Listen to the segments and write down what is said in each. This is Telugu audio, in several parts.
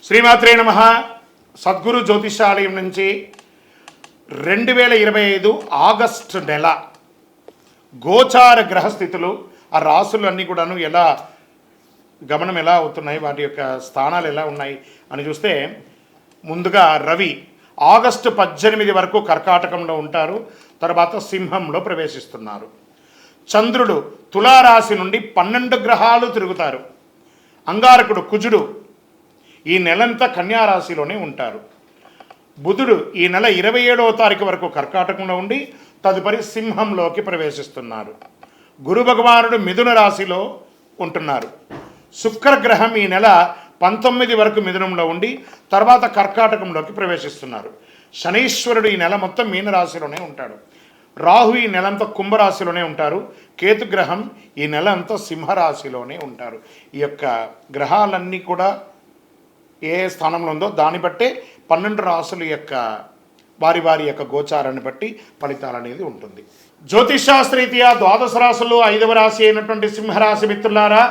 శ్రీమాత్రే నమః. సద్గురు జ్యోతిషాలయం నుంచి 2025 ఆగస్టు నెల గోచార గ్రహస్థితులు, ఆ రాసులు అన్నీ కూడాను ఎలా గమనం ఎలా అవుతున్నాయి, వాటి యొక్క స్థానాలు ఎలా ఉన్నాయి అని చూస్తే, ముందుగా రవి ఆగస్టు 18 వరకు కర్కాటకంలో ఉంటారు, తర్వాత సింహంలో ప్రవేశిస్తున్నారు. చంద్రుడు తులారాశి నుండి 12 గ్రహాలు తిరుగుతారు. అంగారకుడు కుజుడు ఈ నెలంతా కన్యారాశిలోనే ఉంటారు. బుధుడు ఈ నెల 27వ తారీఖు వరకు కర్కాటకంలో ఉండి తదుపరి సింహంలోకి ప్రవేశిస్తున్నారు. గురు భగవానుడు మిథున రాశిలో ఉంటున్నారు. శుక్రగ్రహం ఈ నెల 19 వరకు మిథునంలో ఉండి తర్వాత కర్కాటకంలోకి ప్రవేశిస్తున్నారు. శనీశ్వరుడు ఈ నెల మొత్తం మీనరాశిలోనే ఉంటాడు. రాహు ఈ నెలంతా కుంభరాశిలోనే ఉంటారు. కేతుగ్రహం ఈ నెల అంతా సింహరాశిలోనే ఉంటారు. ఈ యొక్క గ్రహాలన్నీ కూడా ఏ స్థానంలో ఉందో దాన్ని బట్టే 12 రాశుల యొక్క వారి వారి యొక్క గోచారాన్ని బట్టి ఫలితాలు అనేది ఉంటుంది. జ్యోతిషాస్త్రరీత్యా ద్వాదశ రాశులు 5వ రాశి అయినటువంటి సింహరాశి మిత్రులారా,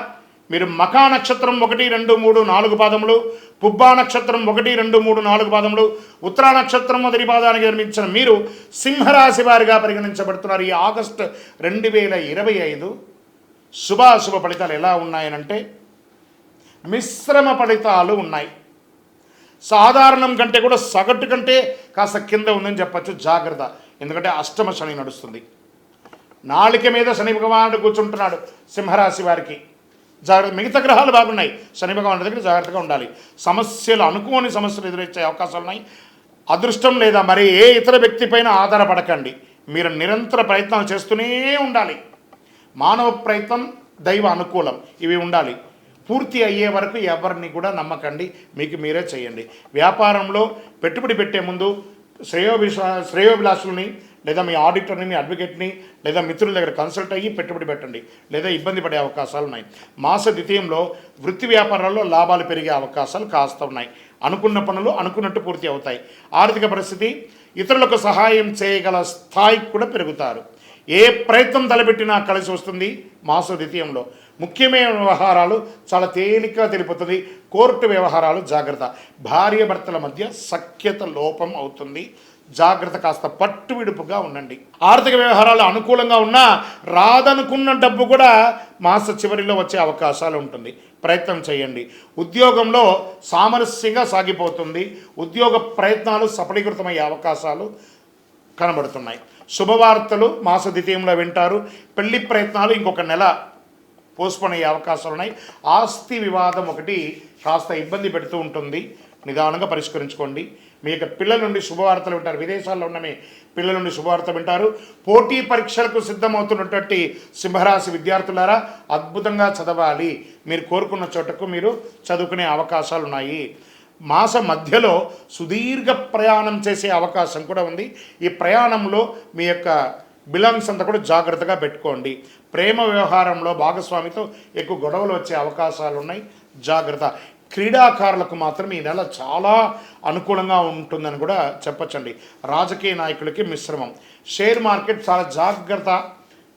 మీరు మఖా నక్షత్రం 1, 2, 3, 4 పాదములు, పుబ్బా నక్షత్రం 1, 2, 3, 4 పాదములు, ఉత్తరా నక్షత్రం మొదటి పాదానికి జన్మించిన మీరు సింహరాశి వారిగా పరిగణించబడుతున్నారు. ఈ ఆగస్టు 2025 శుభాశుభ ఫలితాలు ఎలా ఉన్నాయనంటే మిశ్రమ ఫలితాలు ఉన్నాయి. సాధారణం కంటే కూడా సగటు కంటే కాస్త కింద ఉందని చెప్పచ్చు. జాగ్రత్త, ఎందుకంటే అష్టమ శని నడుస్తుంది. నాళిక మీద శని భగవానుడు కూర్చుంటున్నాడు సింహరాశి వారికి. జాగ్రత్త. మిగతా గ్రహాలు బాగున్నాయి, శని భగవానుడి దగ్గర జాగ్రత్తగా ఉండాలి. సమస్యలు, అనుకోని సమస్యలు ఎదురొచ్చే అవకాశాలు ఉన్నాయి. అదృష్టం లేదా మరి ఏ ఇతర వ్యక్తి పైన ఆధారపడకండి. మీరు నిరంతర ప్రయత్నాలు చేస్తూనే ఉండాలి. మానవ ప్రయత్నం, దైవ అనుకూలం, ఇవి ఉండాలి. పూర్తి అయ్యే వరకు ఎవరిని కూడా నమ్మకండి, మీకు మీరే చేయండి. వ్యాపారంలో పెట్టుబడి పెట్టే ముందు శ్రేయోభిలాషుల్ని లేదా మీ ఆడిటర్ని, మీ అడ్వకేట్ని లేదా మిత్రుల దగ్గర కన్సల్ట్ అయ్యి పెట్టుబడి పెట్టండి, లేదా ఇబ్బంది పడే అవకాశాలు ఉన్నాయి. మాస ద్వితీయంలో వృత్తి వ్యాపారాల్లో లాభాలు పెరిగే అవకాశాలు కాస్త ఉన్నాయి. అనుకున్న పనులు అనుకున్నట్టు పూర్తి అవుతాయి. ఆర్థిక పరిస్థితి, ఇతరులకు సహాయం చేయగల స్థాయికి కూడా పెరుగుతారు. ఏ ప్రయత్నం తలపెట్టినా కలిసి వస్తుంది. మాస ద్వితీయంలో ముఖ్యమైన వ్యవహారాలు చాలా తేలికగా తెలిపోతుంది. కోర్టు వ్యవహారాలు జాగ్రత్త. భార్య భర్తల మధ్య సఖ్యత లోపం అవుతుంది. జాగ్రత్త, కాస్త పట్టు విడుపుగా ఉండండి. ఆర్థిక వ్యవహారాలు అనుకూలంగా ఉన్నా రాదనుకున్న డబ్బు కూడా మాస చివరిలో వచ్చే అవకాశాలు ఉంటుంది. ప్రయత్నం చేయండి. ఉద్యోగంలో సామరస్యంగా సాగిపోతుంది. ఉద్యోగ ప్రయత్నాలు సఫలీకృతమయ్యే అవకాశాలు కనబడుతున్నాయి. శుభవార్తలు మాస ద్వితీయంలో వింటారు. పెళ్లి ప్రయత్నాలు ఇంకొక నెల పోస్ట్పోన్ అయ్యే అవకాశాలు ఉన్నాయి. ఆస్తి వివాదం ఒకటి కాస్త ఇబ్బంది పెడుతూ ఉంటుంది. నిదానంగా పరిష్కరించుకోండి. మీ యొక్క పిల్లల నుండి శుభవార్తలు వింటారు. విదేశాల్లో ఉన్న మీ పిల్లల నుండి శుభవార్త వింటారు. పోటీ పరీక్షలకు సిద్ధమవుతున్నటువంటి సింహరాశి విద్యార్థులారా, అద్భుతంగా చదవాలి. మీరు కోరుకున్న చోటకు మీరు చదువుకునే అవకాశాలు ఉన్నాయి. మాస మధ్యలో సుదీర్ఘ ప్రయాణం చేసే అవకాశం కూడా ఉంది. ఈ ప్రయాణంలో మీ యొక్క బిలాంగ్స్ అంతా కూడా జాగ్రత్తగా పెట్టుకోండి. ప్రేమ వ్యవహారంలో భాగస్వామితో ఎక్కువ గొడవలు వచ్చే అవకాశాలు ఉన్నాయి. జాగ్రత్త. క్రీడాకారులకు మాత్రం ఈ నెల చాలా అనుకూలంగా ఉంటుందని కూడా చెప్పచ్చండి. రాజకీయ నాయకులకి మిశ్రమం. షేర్ మార్కెట్ చాలా జాగ్రత్త,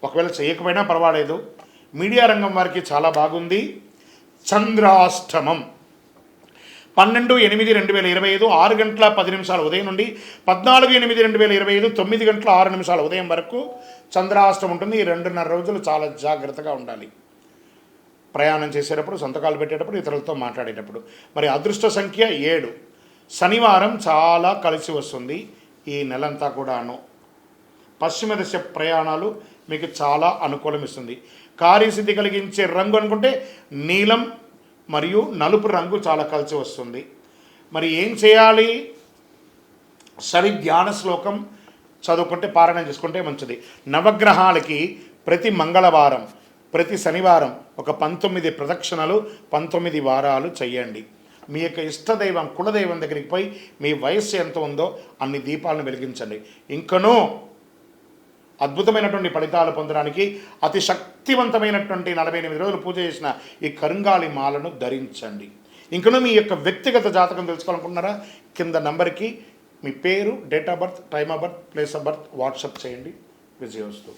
ఒకవేళ చేయకపోయినా పర్వాలేదు. మీడియా రంగం వారికి చాలా బాగుంది. చంద్రాష్టమం 12/8/2025 6 గంటల 10 నిమిషాల ఉదయం నుండి 14/8/2025 9 గంటల 6 నిమిషాల ఉదయం వరకు చంద్రాష్టమం ఉంటుంది. ఈ 2.5 రోజులు చాలా జాగ్రత్తగా ఉండాలి. ప్రయాణం చేసేటప్పుడు, సంతకాలు పెట్టేటప్పుడు, ఇతరులతో మాట్లాడేటప్పుడు. మరి అదృష్ట సంఖ్య 7. శనివారం చాలా కలిసి వస్తుంది. ఈ నెలంతా కూడాను పశ్చిమ దశ ప్రయాణాలు మీకు చాలా అనుకూలం ఇస్తుంది. కార్యసిద్ధి కలిగించే రంగు అనుకుంటే నీలం మరియు నలుపు రంగు చాలా కలిసి వస్తుంది. మరి ఏం చేయాలి? శని ధ్యాన శ్లోకం చదువుకుంటే, పారాయణం చేసుకుంటే మంచిది. నవగ్రహాలకి ప్రతి మంగళవారం, ప్రతి శనివారం ఒక 19 ప్రదక్షిణలు 19 వారాలు చేయండి. మీ యొక్క ఇష్టదైవం, కులదైవం దగ్గరికి పోయి మీ వయస్సు ఎంత ఉందో అన్ని దీపాలను వెలిగించండి. ఇంకనూ అద్భుతమైనటువంటి ఫలితాలు పొందడానికి అతి శక్తివంతమైనటువంటి 48 రోజులు పూజ చేసిన ఈ కరుంగాలి మాలను ధరించండి. ఇంకనూ మీ యొక్క వ్యక్తిగత జాతకం తెలుసుకోవాలనుకుంటున్నారా? కింద నంబర్కి మీ పేరు, date of birth, time of birth, place of birth WhatsApp చేయండి. విజయోస్తు.